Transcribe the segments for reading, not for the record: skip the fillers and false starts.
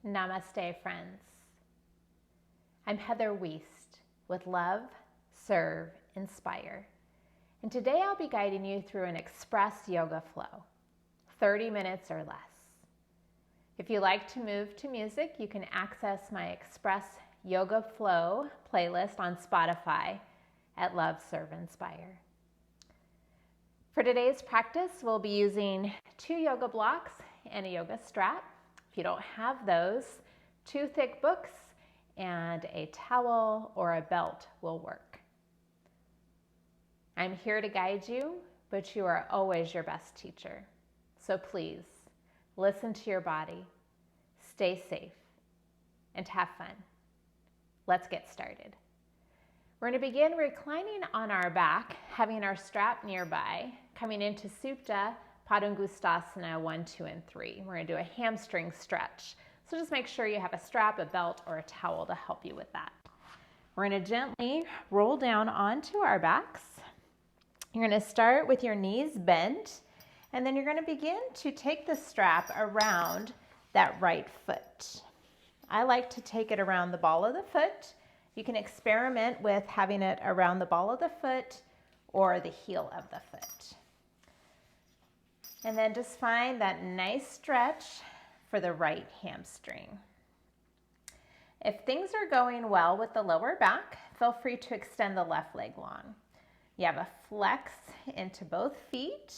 Namaste, friends. I'm Heather Wiest with Love Serve Inspire, and today I'll be guiding you through an express yoga flow, 30 minutes or less. If you like to move to music, you can access my Express Yoga Flow playlist on Spotify at Love Serve Inspire. For today's practice, we'll be using 2 yoga blocks and a yoga strap. If you don't have those, 2 thick books and a towel or a belt will work. I'm here to guide you, but you are always your best teacher. So please, listen to your body, stay safe, and have fun. Let's get started. We're going to begin reclining on our back, having our strap nearby, coming into Supta Padangusthasana 1, 2, and 3. We're going to do a hamstring stretch. So just make sure you have a strap, a belt, or a towel to help you with that. We're going to gently roll down onto our backs. You're going to start with your knees bent, and then you're going to begin to take the strap around that right foot. I like to take it around the ball of the foot. You can experiment with having it around the ball of the foot or the heel of the foot. And then just find that nice stretch for the right hamstring. If things are going well with the lower back, feel free to extend the left leg long. You have a flex into both feet,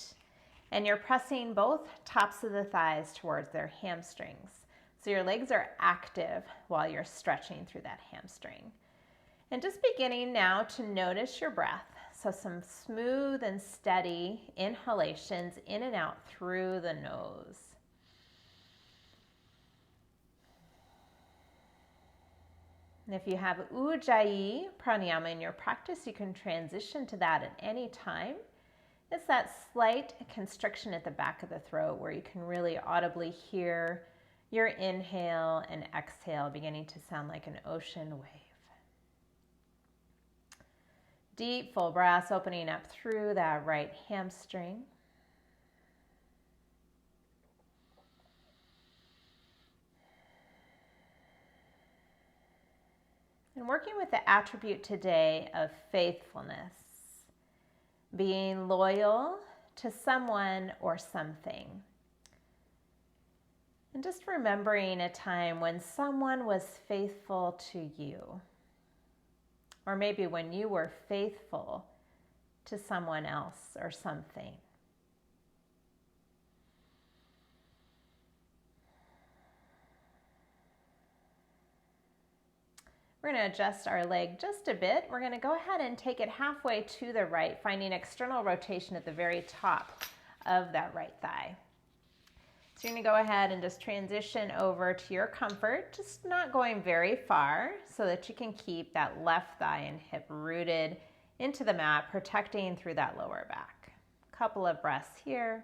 and you're pressing both tops of the thighs towards their hamstrings. So your legs are active while you're stretching through that hamstring. And just beginning now to notice your breath. So some smooth and steady inhalations in and out through the nose. And if you have Ujjayi pranayama in your practice, you can transition to that at any time. It's that slight constriction at the back of the throat where you can really audibly hear your inhale and exhale beginning to sound like an ocean wave. Deep, full breaths opening up through that right hamstring. And working with the attribute today of faithfulness, being loyal to someone or something. And just remembering a time when someone was faithful to you. Or maybe when you were faithful to someone else or something. We're going to adjust our leg just a bit. We're going to go ahead and take it halfway to the right, finding external rotation at the very top of that right thigh. So you're going to go ahead and just transition over to your comfort, just not going very far so that you can keep that left thigh and hip rooted into the mat, protecting through that lower back. Couple of breaths here.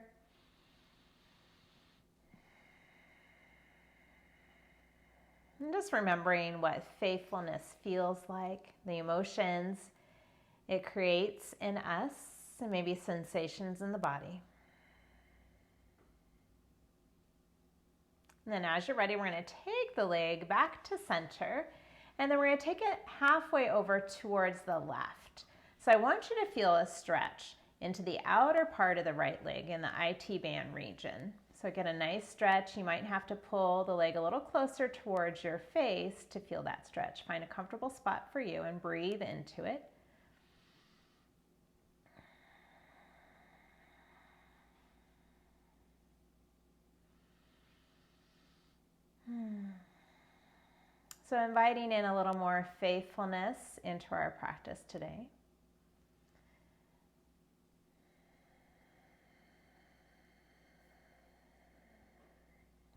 And just remembering what faithfulness feels like, the emotions it creates in us, and maybe sensations in the body. And then as you're ready, we're going to take the leg back to center, and then we're going to take it halfway over towards the left. So I want you to feel a stretch into the outer part of the right leg in the IT band region. So get a nice stretch. You might have to pull the leg a little closer towards your face to feel that stretch. Find a comfortable spot for you and breathe into it. So inviting in a little more faithfulness into our practice today.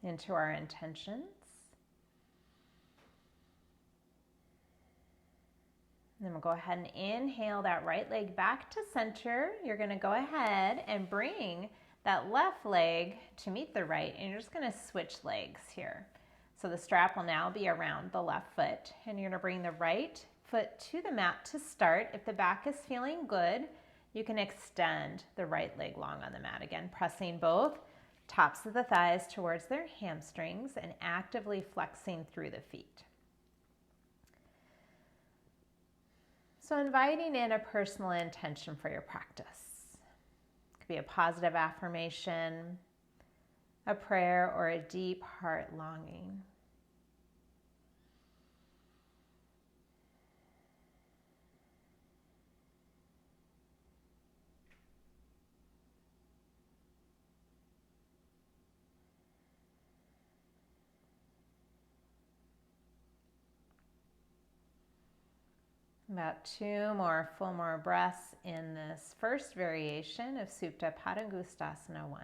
Into our intentions. Then we'll go ahead and inhale that right leg back to center. You're going to go ahead and bring that left leg to meet the right, and you're just going to switch legs here. So the strap will now be around the left foot, and you're going to bring the right foot to the mat to start. If the back is feeling good, you can extend the right leg long on the mat. Again, pressing both Tops of the thighs towards their hamstrings and actively flexing through the feet. So inviting in a personal intention for your practice. It could be a positive affirmation, a prayer, or a deep heart longing. About 2 more full breaths in this first variation of Supta Padangusthasana 1.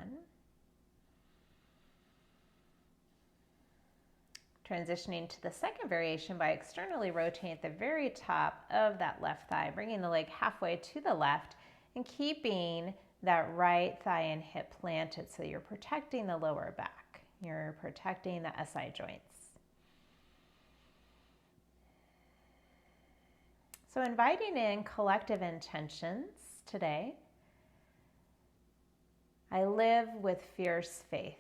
Transitioning to the second variation by externally rotating at the very top of that left thigh, bringing the leg halfway to the left and keeping that right thigh and hip planted so you're protecting the lower back. You're protecting the SI joints. So inviting in collective intentions today. I live with fierce faith.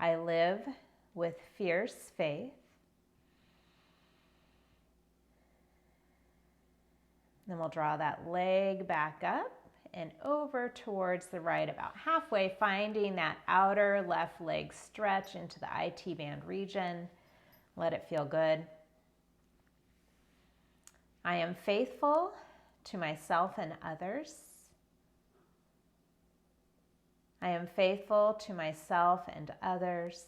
I live with fierce faith. Then we'll draw that leg back up and over towards the right, about halfway, finding that outer left leg stretch into the IT band region. Let it feel good. I am faithful to myself and others. I am faithful to myself and others.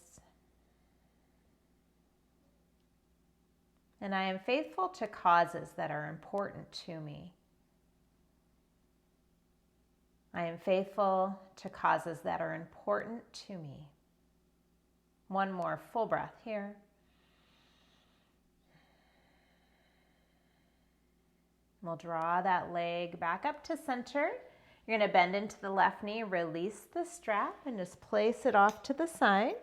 And I am faithful to causes that are important to me. I am faithful to causes that are important to me. One more full breath here. We'll draw that leg back up to center. You're going to bend into the left knee, release the strap, and just place it off to the side.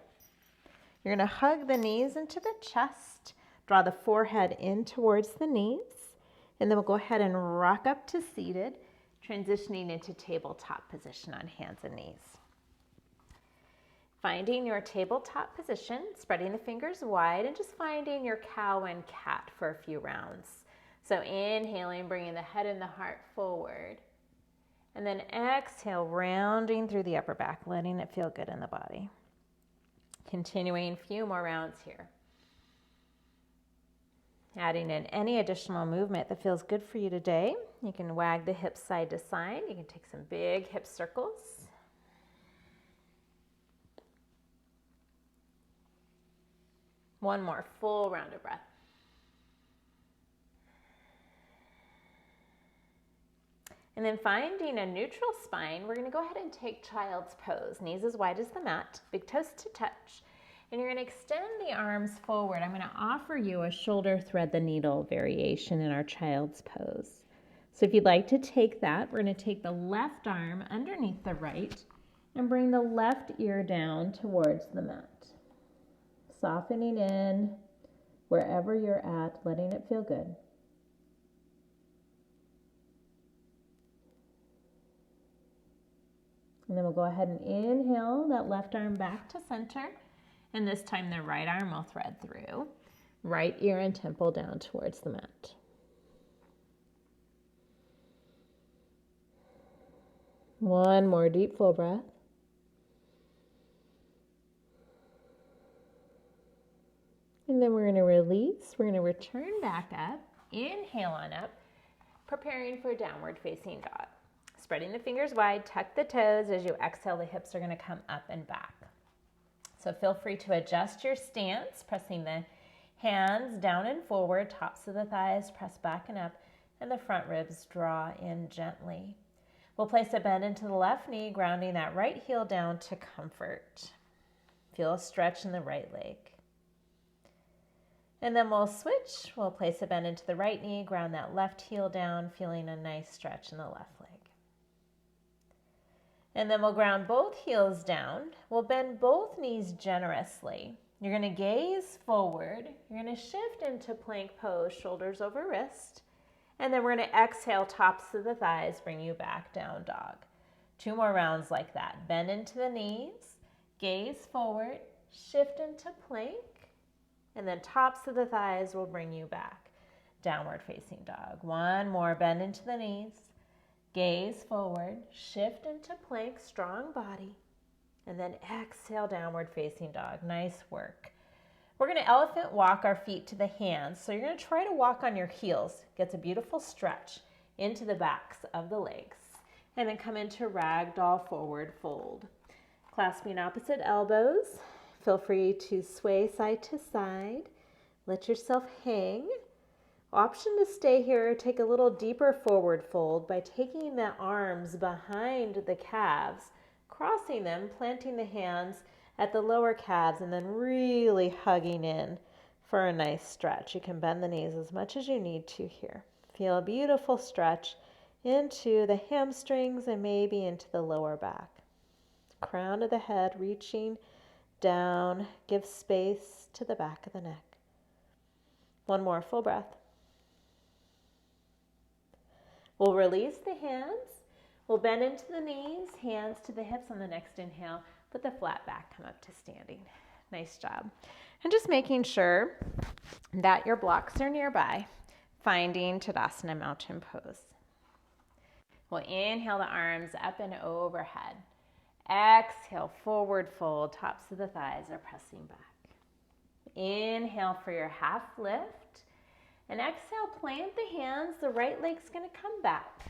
You're going to hug the knees into the chest, draw the forehead in towards the knees, and then we'll go ahead and rock up to seated, transitioning into tabletop position on hands and knees. Finding your tabletop position, spreading the fingers wide, and just finding your cow and cat for a few rounds. So inhaling, bringing the head and the heart forward. And then exhale, rounding through the upper back, letting it feel good in the body. Continuing a few more rounds here. Adding in any additional movement that feels good for you today. You can wag the hips side to side. You can take some big hip circles. One more full round of breath. And then finding a neutral spine, we're going to go ahead and take child's pose. Knees as wide as the mat, big toes to touch. And you're going to extend the arms forward. I'm going to offer you a shoulder thread the needle variation in our child's pose. So if you'd like to take that, we're going to take the left arm underneath the right and bring the left ear down towards the mat. Softening in wherever you're at, letting it feel good. And then we'll go ahead and inhale that left arm back to center. And this time the right arm will thread through. Right ear and temple down towards the mat. One more deep full breath. And then we're going to release. We're going to return back up. Inhale on up. Preparing for downward facing dog. Spreading the fingers wide, tuck the toes. As you exhale, the hips are going to come up and back. So feel free to adjust your stance, pressing the hands down and forward, tops of the thighs press back and up, and the front ribs draw in gently. We'll place a bend into the left knee, grounding that right heel down to comfort. Feel a stretch in the right leg. And then we'll switch. We'll place a bend into the right knee, ground that left heel down, feeling a nice stretch in the left leg. And then we'll ground both heels down. We'll bend both knees generously. You're going to gaze forward. You're going to shift into plank pose, shoulders over wrist. And then we're going to exhale, tops of the thighs, bring you back down dog. 2 more rounds like that. Bend into the knees, gaze forward, shift into plank, and then tops of the thighs will bring you back. Downward facing dog. 1 more, bend into the knees, gaze forward, shift into plank, strong body, and then exhale, downward facing dog. Nice work. We're going to elephant walk our feet to the hands. So you're going to try to walk on your heels. Gets a beautiful stretch into the backs of the legs. And then come into Ragdoll forward fold. Clasping opposite elbows. Feel free to sway side to side. Let yourself hang. Option to stay here or take a little deeper forward fold by taking the arms behind the calves, crossing them, planting the hands at the lower calves, and then really hugging in for a nice stretch. You can bend the knees as much as you need to here. Feel a beautiful stretch into the hamstrings and maybe into the lower back. Crown of the head reaching down. Give space to the back of the neck. 1 more, full breath. We'll release the hands. We'll bend into the knees, hands to the hips on the next inhale. Put the flat back, come up to standing. Nice job. And just making sure that your blocks are nearby, finding Tadasana mountain pose. We'll inhale the arms up and overhead. Exhale, forward fold, tops of the thighs are pressing back. Inhale for your half lift. And exhale, plant the hands. The right leg's going to come back,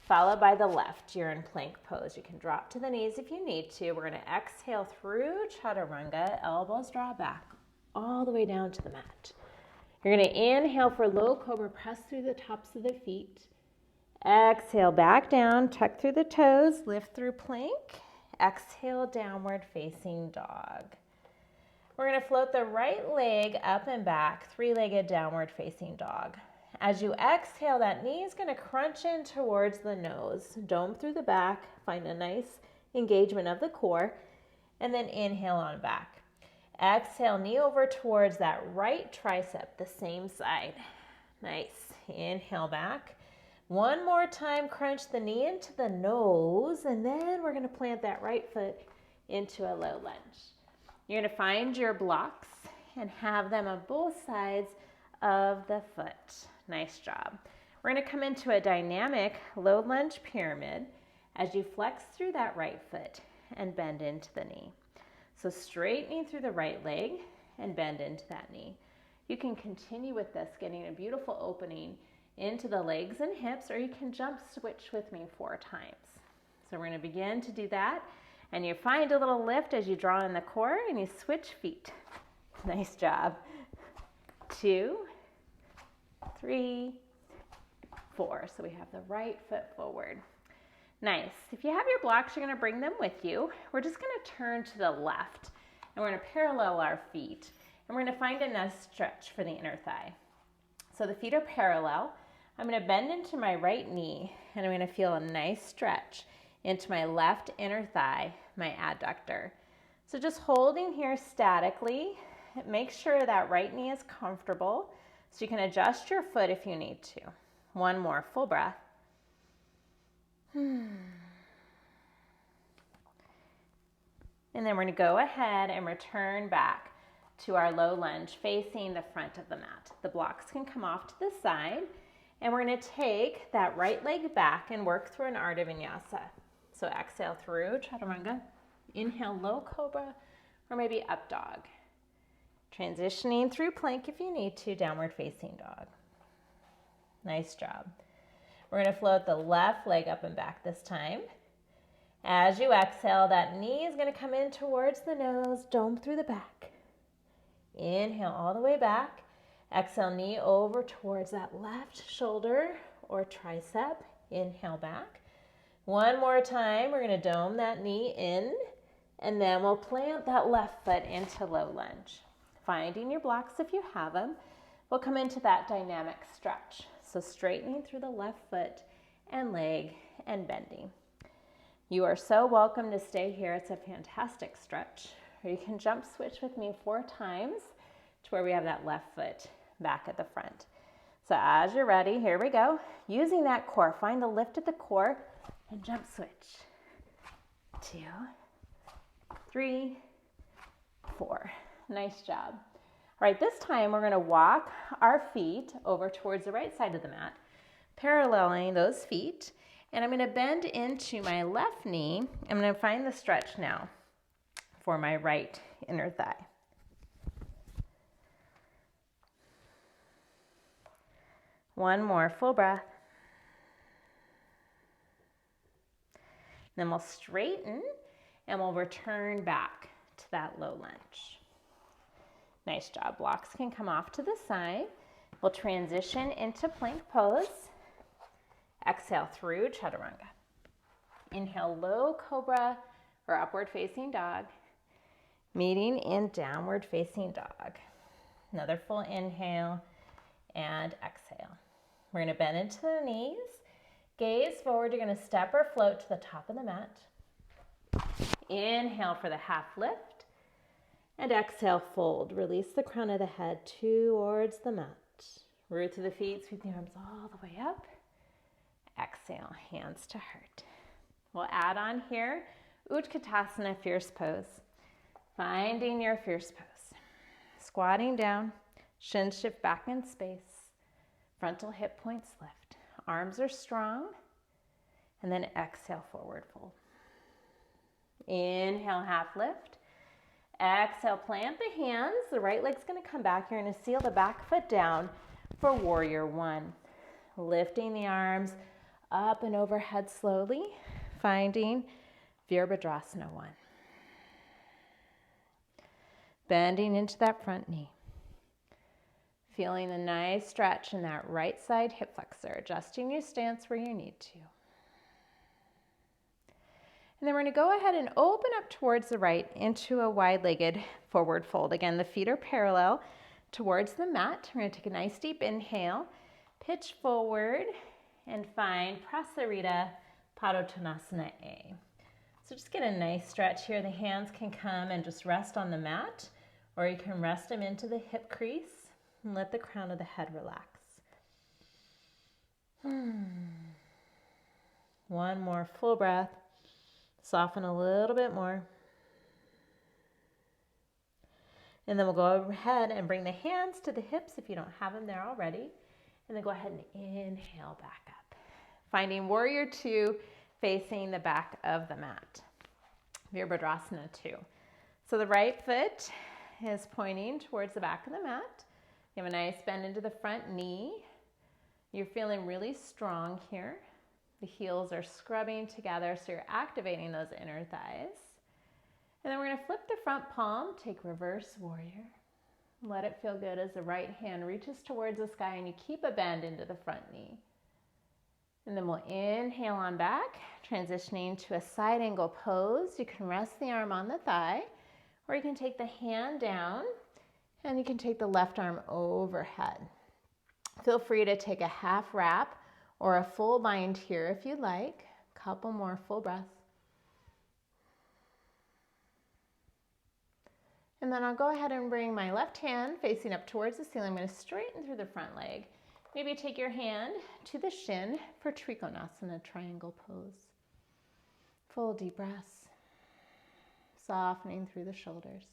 followed by the left. You're in plank pose. You can drop to the knees if you need to. We're going to exhale through Chaturanga. Elbows draw back all the way down to the mat. You're going to inhale for low cobra. Press through the tops of the feet. Exhale, back down. Tuck through the toes. Lift through plank. Exhale, downward facing dog. We're going to float the right leg up and back, 3-legged downward facing dog. As you exhale, that knee is going to crunch in towards the nose. Dome through the back. Find a nice engagement of the core. And then inhale on back. Exhale, knee over towards that right tricep, the same side. Nice. Inhale back. 1 more time, crunch the knee into the nose. And then we're going to plant that right foot into a low lunge. You're going to find your blocks and have them on both sides of the foot. Nice job. We're going to come into a dynamic low lunge pyramid as you flex through that right foot and bend into the knee. So straightening through the right leg and bend into that knee. You can continue with this, getting a beautiful opening into the legs and hips, or you can jump switch with me 4 times. So we're going to begin to do that. And you find a little lift as you draw in the core and you switch feet. Nice job. 2, 3, 4. So we have the right foot forward. Nice. If you have your blocks, you're going to bring them with you. We're just going to turn to the left and we're going to parallel our feet. And we're going to find a nice stretch for the inner thigh. So the feet are parallel. I'm going to bend into my right knee and I'm going to feel a nice stretch into my left inner thigh, my adductor. So just holding here statically, make sure that right knee is comfortable so you can adjust your foot if you need to. 1 more, full breath. And then we're going to go ahead and return back to our low lunge facing the front of the mat. The blocks can come off to the side and we're going to take that right leg back and work through an Ardha Vinyasa. So exhale through Chaturanga, inhale low cobra, or maybe up dog. Transitioning through plank if you need to, downward facing dog. Nice job. We're going to float the left leg up and back this time. As you exhale, that knee is going to come in towards the nose, dome through the back. Inhale all the way back. Exhale, knee over towards that left shoulder or tricep. Inhale back. 1 more time, we're going to dome that knee in, and then we'll plant that left foot into low lunge. Finding your blocks if you have them. We'll come into that dynamic stretch. So straightening through the left foot and leg and bending. You are so welcome to stay here. It's a fantastic stretch. Or you can jump switch with me 4 times to where we have that left foot back at the front. So as you're ready, here we go. Using that core, find the lift at the core and jump switch. 2, 3, 4. Nice job. All right, this time we're going to walk our feet over towards the right side of the mat, paralleling those feet. And I'm going to bend into my left knee. I'm going to find the stretch now for my right inner thigh. One more full breath. Then we'll straighten and we'll return back to that low lunge. Nice job. Blocks can come off to the side. We'll transition into plank pose. Exhale through chaturanga. Inhale, low cobra or upward facing dog. Meeting in downward facing dog. Another full inhale and exhale. We're going to bend into the knees. Gaze forward. You're going to step or float to the top of the mat. Inhale for the half lift. And exhale, fold. Release the crown of the head towards the mat. Root through the feet, sweep the arms all the way up. Exhale, hands to heart. We'll add on here, Utkatasana, fierce pose. Finding your fierce pose. Squatting down, shins shift back in space. Frontal hip points lift. Arms are strong. And then exhale, forward fold. Inhale, half lift. Exhale, plant the hands. The right leg's going to come back. You're going to seal the back foot down for warrior one. Lifting the arms up and overhead slowly, finding Virabhadrasana One. Bending into that front knee. Feeling the nice stretch in that right side hip flexor, adjusting your stance where you need to. And then we're going to go ahead and open up towards the right into a wide-legged forward fold. Again, the feet are parallel towards the mat. We're going to take a nice deep inhale, pitch forward, and find Prasarita Padottanasana A. So just get a nice stretch here. The hands can come and just rest on the mat, or you can rest them into the hip crease and let the crown of the head relax. One more full breath. Soften a little bit more. And then we'll go ahead and bring the hands to the hips if you don't have them there already. And then go ahead and inhale back up. Finding warrior two facing the back of the mat. Virabhadrasana 2. So the right foot is pointing towards the back of the mat. You have a nice bend into the front knee. You're feeling really strong here. The heels are scrubbing together, so you're activating those inner thighs. And then we're going to flip the front palm, take reverse warrior. Let it feel good as the right hand reaches towards the sky and you keep a bend into the front knee. And then we'll inhale on back, transitioning to a side angle pose. You can rest the arm on the thigh, or you can take the hand down and you can take the left arm overhead. Feel free to take a half wrap or a full bind here if you'd like. Couple more full breaths. And then I'll go ahead and bring my left hand facing up towards the ceiling. I'm going to straighten through the front leg. Maybe take your hand to the shin for Trikonasana, triangle pose. Full deep breaths. Softening through the shoulders.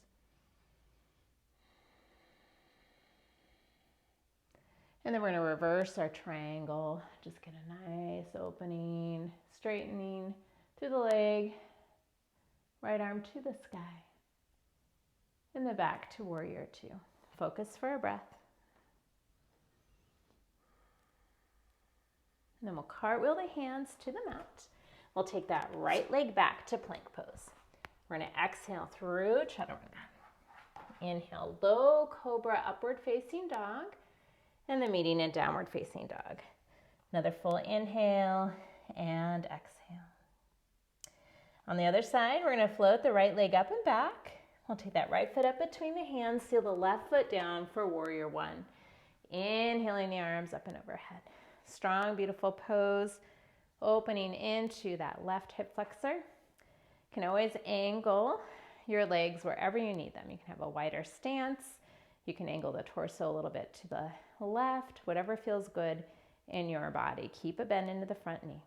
And then we're going to reverse our triangle. Just get a nice opening, straightening through the leg. Right arm to the sky. And then back to warrior two. Focus for a breath. And then we'll cartwheel the hands to the mat. We'll take that right leg back to plank pose. We're going to exhale through chaturanga. Inhale, low cobra, upward facing dog. And then meeting in downward facing dog. Another full inhale and exhale. On the other side, we're going to float the right leg up and back. We'll take that right foot up between the hands, seal the left foot down for warrior one. Inhaling the arms up and overhead. Strong, beautiful pose, opening into that left hip flexor. You can always angle your legs wherever you need them. You can have a wider stance. You can angle the torso a little bit to the left, whatever feels good in your body. Keep a bend into the front knee.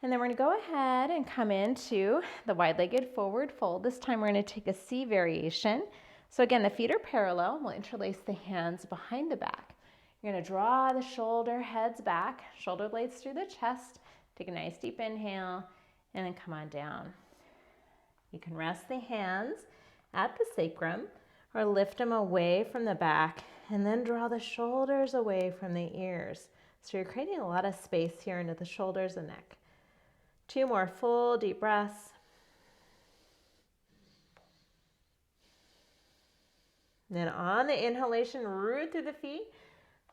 And then we're going to go ahead and come into the wide-legged forward fold. This time we're going to take a C variation. So again, the feet are parallel. We'll interlace the hands behind the back. You're going to draw the shoulder heads back, shoulder blades through the chest. Take a nice deep inhale and then come on down. You can rest the hands at the sacrum or lift them away from the back and then draw the shoulders away from the ears. So you're creating a lot of space here into the shoulders and neck. 2 more full deep breaths. Then on the inhalation, root through the feet,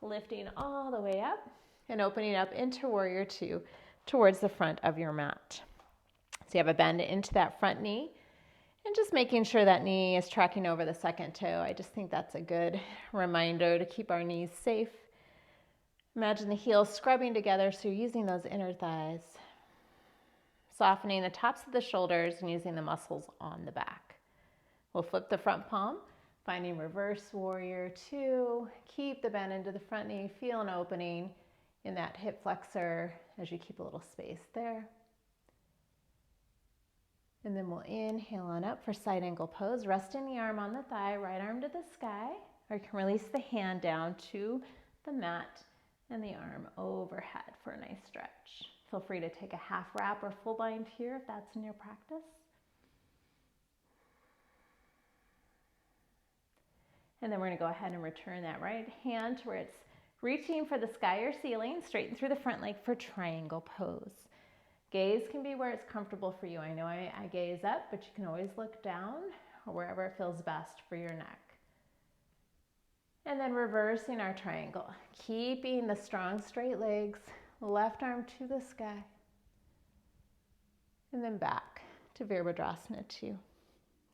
lifting all the way up and opening up into Warrior Two towards the front of your mat. So you have a bend into that front knee and just making sure that knee is tracking over the second toe. I just think that's a good reminder to keep our knees safe. Imagine the heels scrubbing together, so you're using those inner thighs. Softening the tops of the shoulders and using the muscles on the back. We'll flip the front palm, finding reverse Warrior Two. Keep the bend into the front knee, feel an opening in that hip flexor as you keep a little space there. And then we'll inhale on up for side angle pose, resting the arm on the thigh, right arm to the sky, or you can release the hand down to the mat and the arm overhead for a nice stretch. Feel free to take a half wrap or full bind here if that's in your practice. And then we're going to go ahead and return that right hand to where it's reaching for the sky or ceiling, straighten through the front leg for triangle pose. Gaze can be where it's comfortable for you. I know I gaze up, but you can always look down or wherever it feels best for your neck. And then reversing our triangle, keeping the strong straight legs, left arm to the sky, and then back to Virabhadrasana 2.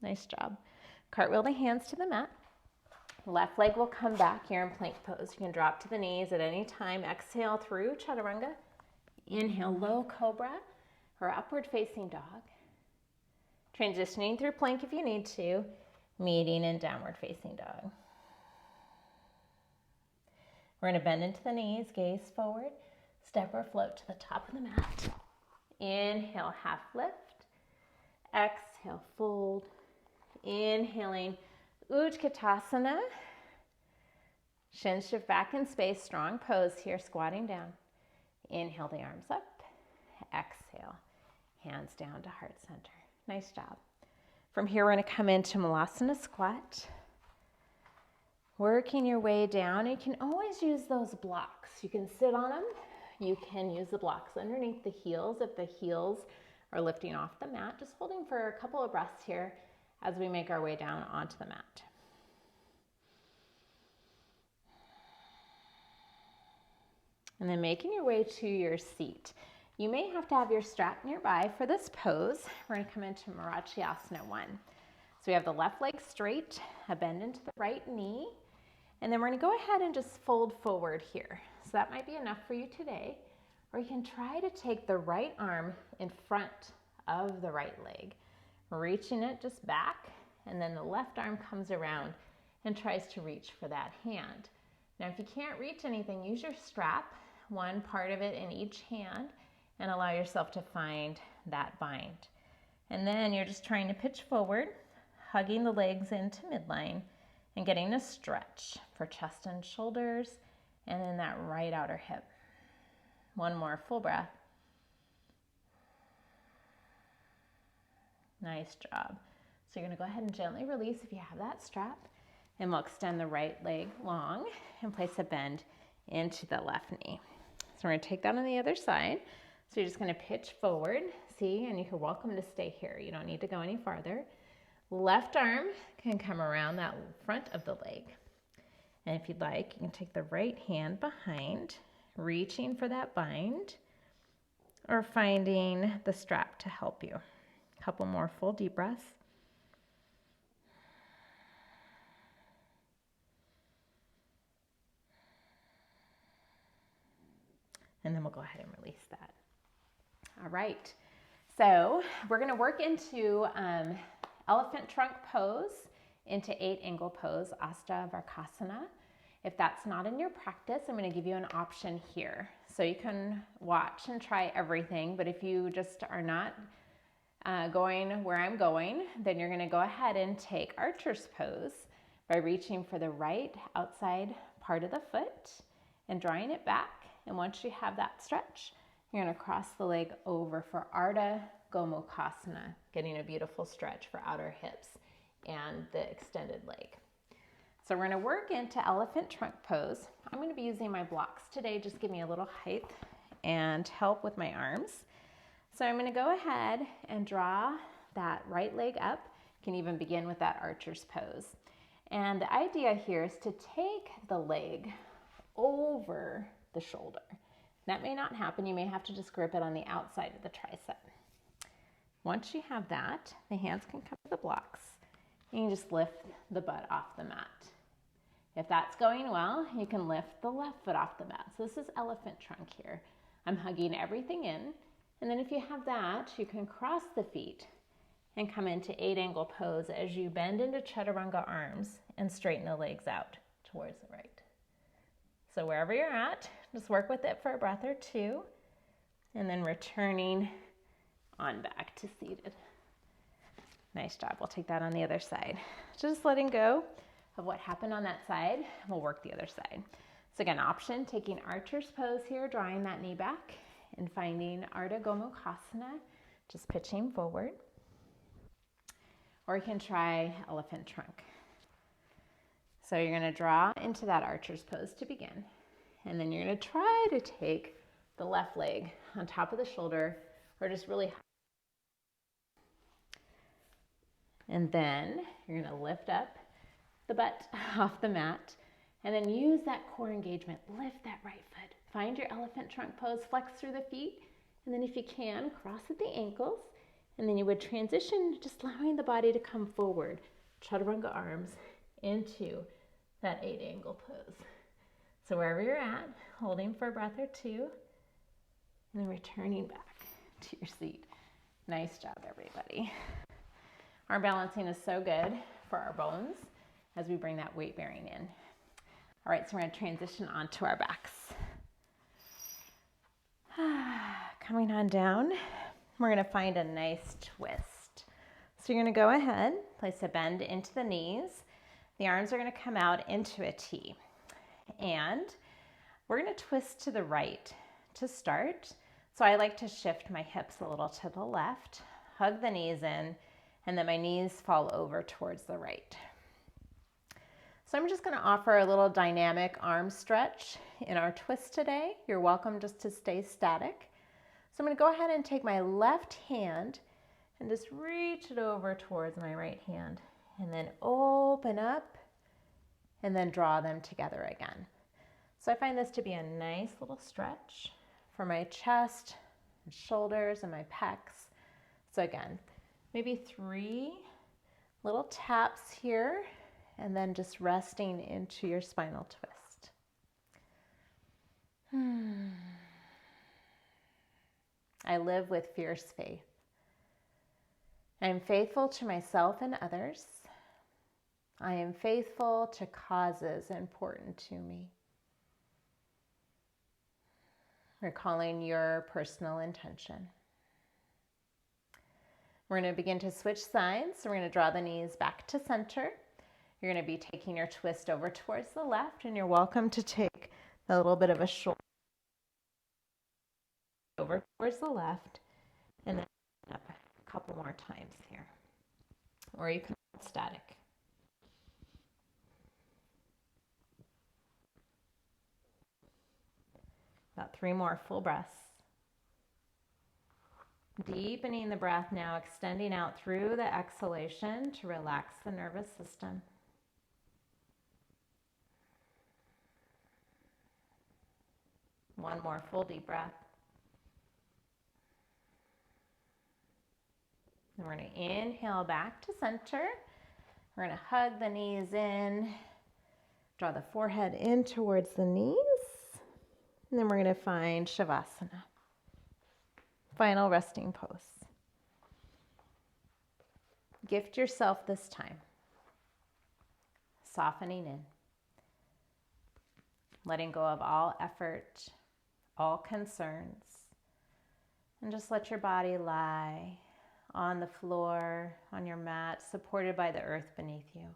Nice job. Cartwheel the hands to the mat. Left leg will come back here in plank pose. You can drop to the knees at any time. Exhale through Chaturanga. Inhale, low cobra or upward facing dog. Transitioning through plank if you need to. Meeting in downward facing dog. We're going to bend into the knees, gaze forward. Step or float to the top of the mat. Inhale, half lift. Exhale, fold. Inhaling, Utkatasana. Shins shift back in space, strong pose here, squatting down. Inhale the arms up. Exhale, hands down to heart center. Nice job. From here, we're going to come into Melasana Squat. Working your way down. You can always use those blocks. You can sit on them. You can use the blocks underneath the heels if the heels are lifting off the mat. Just holding for a couple of breaths here as we make our way down onto the mat. And then making your way to your seat. You may have to have your strap nearby for this pose. We're going to come into Marachyasana One. So we have the left leg straight, a bend into the right knee, and then we're going to go ahead and just fold forward here. So that might be enough for you today. Or you can try to take the right arm in front of the right leg, reaching it just back, and then the left arm comes around and tries to reach for that hand. Now, if you can't reach anything, use your strap, one part of it in each hand, and allow yourself to find that bind. And then you're just trying to pitch forward, hugging the legs into midline, and getting a stretch for chest and shoulders, and then that right outer hip. One more full breath. Nice job. So you're going to go ahead and gently release if you have that strap, and we'll extend the right leg long and place a bend into the left knee. So we're going to take that on the other side. So you're just going to pitch forward, see, and you're welcome to stay here. You don't need to go any farther. Left arm can come around that front of the leg. And if you'd like, you can take the right hand behind, reaching for that bind, or finding the strap to help you. A couple more full deep breaths. And then we'll go ahead and release that. All right, so we're going to work into elephant trunk pose, into 8 angle pose, Asta Varkasana. If that's not in your practice, I'm going to give you an option here. So you can watch and try everything, but if you just are not going where I'm going, then you're going to go ahead and take archer's pose by reaching for the right outside part of the foot and drawing it back. And once you have that stretch, you're going to cross the leg over for Ardha Gomukhasana, getting a beautiful stretch for outer hips and the extended leg. So we're going to work into elephant trunk pose. I'm going to be using my blocks today, just give me a little height and help with my arms. So I'm going to go ahead and draw that right leg up. You can even begin with that archer's pose. And the idea here is to take the leg over the shoulder. That may not happen. You may have to just grip it on the outside of the tricep. Once you have that, the hands can come to the blocks. You can just lift the butt off the mat. If that's going well, you can lift the left foot off the mat. So this is elephant trunk here. I'm hugging everything in. And then if you have that, you can cross the feet and come into 8 angle pose as you bend into chaturanga arms and straighten the legs out towards the right. So wherever you're at, just work with it for a breath or two, and then returning on back to seated. Nice job. We'll take that on the other side. Just letting go of what happened on that side. We'll work the other side. So again, option, taking archer's pose here, drawing that knee back and finding Ardha Gomukhasana, just pitching forward. Or you can try elephant trunk. So you're going to draw into that archer's pose to begin. And then you're going to try to take the left leg on top of the shoulder or just really high. And then you're going to lift up the butt off the mat and then use that core engagement. Lift that right foot. Find your elephant trunk pose, flex through the feet, and then if you can, cross at the ankles. And then you would transition, just allowing the body to come forward. Chaturanga arms into that 8 angle pose. So wherever you're at, holding for a breath or two, and then returning back to your seat. Nice job, everybody. Arm balancing is so good for our bones as we bring that weight bearing in. All right, so we're going to transition onto our backs. Coming on down, we're going to find a nice twist. So you're going to go ahead, place a bend into the knees. The arms are going to come out into a T. And we're going to twist to the right to start. So I like to shift my hips a little to the left, hug the knees in, and then my knees fall over towards the right. So I'm just going to offer a little dynamic arm stretch in our twist today. You're welcome just to stay static. So I'm going to go ahead and take my left hand and just reach it over towards my right hand and then open up and then draw them together again. So I find this to be a nice little stretch for my chest and shoulders and my pecs. So again, maybe 3 little taps here and then just resting into your spinal twist. I live with fierce faith. I am faithful to myself and others. I am faithful to causes important to me. Recalling your personal intention. We're going to begin to switch sides. So we're going to draw the knees back to center. You're going to be taking your twist over towards the left, and you're welcome to take a little bit of a shoulder over towards the left, and then up a couple more times here. Or you can hold static. About 3 more full breaths. Deepening the breath now, extending out through the exhalation to relax the nervous system. One more full deep breath. And we're going to inhale back to center. We're going to hug the knees in, draw the forehead in towards the knees, and then we're going to find Shavasana. Final resting pose. Gift yourself this time. Softening in. letting go of all effort, all concerns, and just let your body lie on the floor, on your mat, supported by the earth beneath you.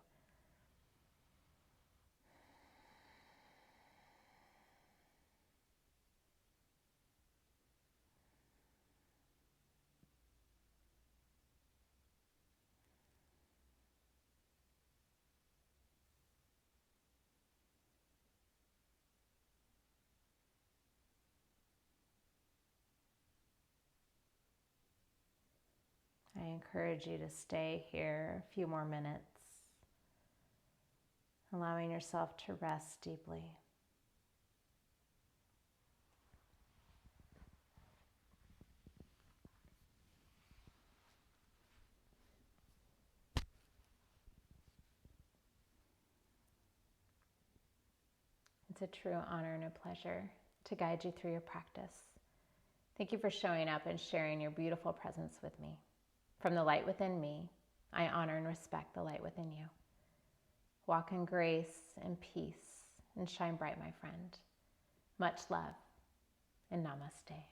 I encourage you to stay here a few more minutes, allowing yourself to rest deeply. It's a true honor and a pleasure to guide you through your practice. Thank you for showing up and sharing your beautiful presence with me. From the light within me, I honor and respect the light within you. Walk in grace and peace and shine bright, my friend. Much love and namaste.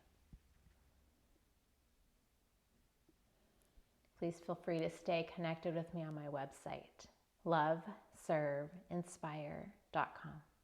Please feel free to stay connected with me on my website, loveserveinspire.com.